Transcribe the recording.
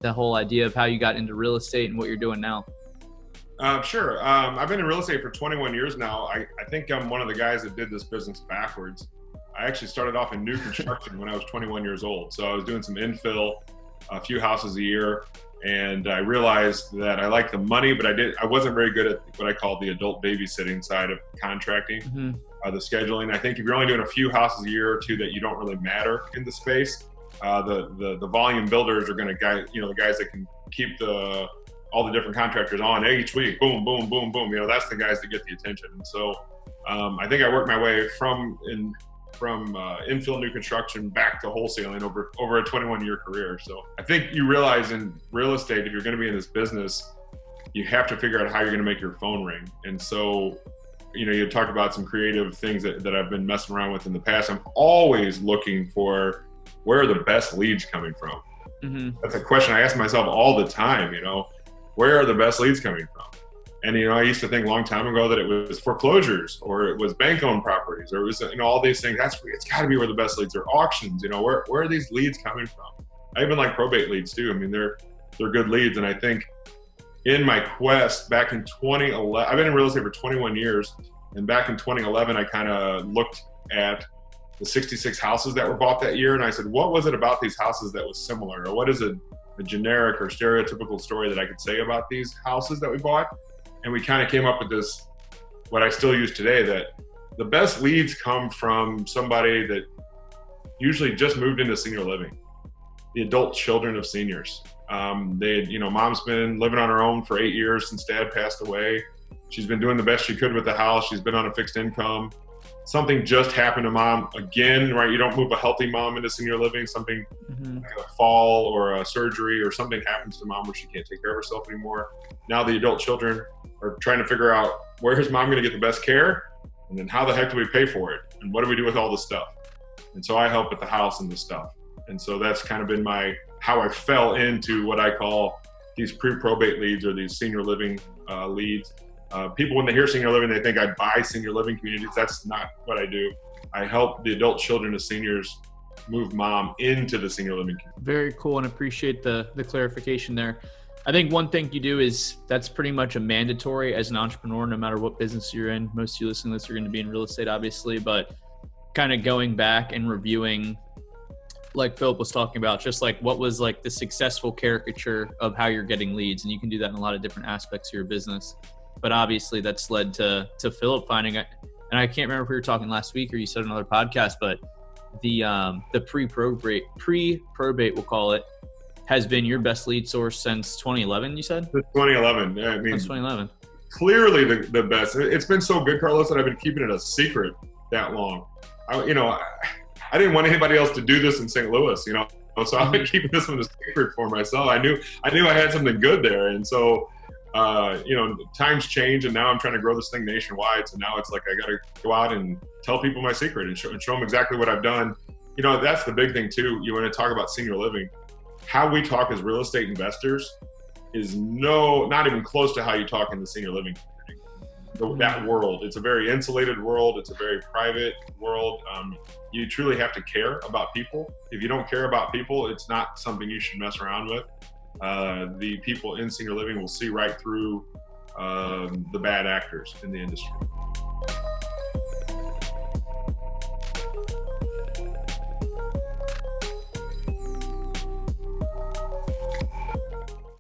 the whole idea of how you got into real estate and what you're doing now. Sure. I've been in real estate for 21 years now. I think I'm one of the guys that did this business backwards. I actually started off in new construction when I was 21 years old. So I was doing some infill, a few houses a year, and I realized that I liked the money, but I wasn't very good at what I call the adult babysitting side of contracting, the scheduling. I think if you're only doing a few houses a year or two that you don't really matter in the space, the volume builders are going to the guys that can keep all the different contractors on each week, boom, boom, boom, boom. That's the guys that get the attention. And so I think I worked my way from infill new construction back to wholesaling over a 21-year career. So I think you realize in real estate, if you're going to be in this business, you have to figure out how you're going to make your phone ring. And so, you talked about some creative things that I've been messing around with in the past. I'm always looking for where are the best leads coming from. That's a question I ask myself all the time. Where are the best leads coming from? And, I used to think a long time ago that it was foreclosures or it was bank-owned properties or it was, all these things. It's got to be where the best leads are. Auctions, where are these leads coming from? I even like probate leads too. They're good leads. And I think in my quest back in 2011, I've been in real estate for 21 years. And back in 2011, I kind of looked at the 66 houses that were bought that year. And I said, what was it about these houses that was similar? Or what is a generic or stereotypical story that I could say about these houses that we bought? And we kind of came up with this, what I still use today, that the best leads come from somebody that usually just moved into senior living, the adult children of seniors. Mom's been living on her own for 8 years since dad passed away. She's been doing the best she could with the house. She's been on a fixed income. Something just happened to mom again, right? You don't move a healthy mom into senior living. Something like a fall or a surgery or something happens to mom where she can't take care of herself anymore. Now the adult children are trying to figure out where is mom going to get the best care, and then how the heck do we pay for it, and what do we do with all the stuff? And so I help with the house and the stuff. And so that's kind of been how I fell into what I call these pre-probate leads or these senior living leads. People, when they hear senior living, they think I buy senior living communities. That's not what I do. I help the adult children of seniors move mom into the senior living community. Very cool, and appreciate the clarification there. I think one thing you do is that's pretty much a mandatory as an entrepreneur, no matter what business you're in. Most of you listening to this are going to be in real estate, obviously, but kind of going back and reviewing, like Philip was talking about, just like what was like the successful caricature of how you're getting leads. And you can do that in a lot of different aspects of your business. But obviously that's led to Philip finding it. And I can't remember if we were talking last week or you said another podcast, but the pre-probate, we'll call it, has been your best lead source since 2011, you said? Since 2011. Yeah, since 2011. Clearly the best. It's been so good, Carlos, that I've been keeping it a secret that long. I didn't want anybody else to do this in St. Louis, so I've been keeping this one a secret for myself. I knew I had something good there. And so, times change, and now I'm trying to grow this thing nationwide. So now it's like I got to go out and tell people my secret and show them exactly what I've done. That's the big thing too. You want to talk about senior living. How we talk as real estate investors is not even close to how you talk in the senior living community. That world, it's a very insulated world. It's a very private world. You truly have to care about people. If you don't care about people, it's not something you should mess around with. The people in senior living will see right through the bad actors in the industry.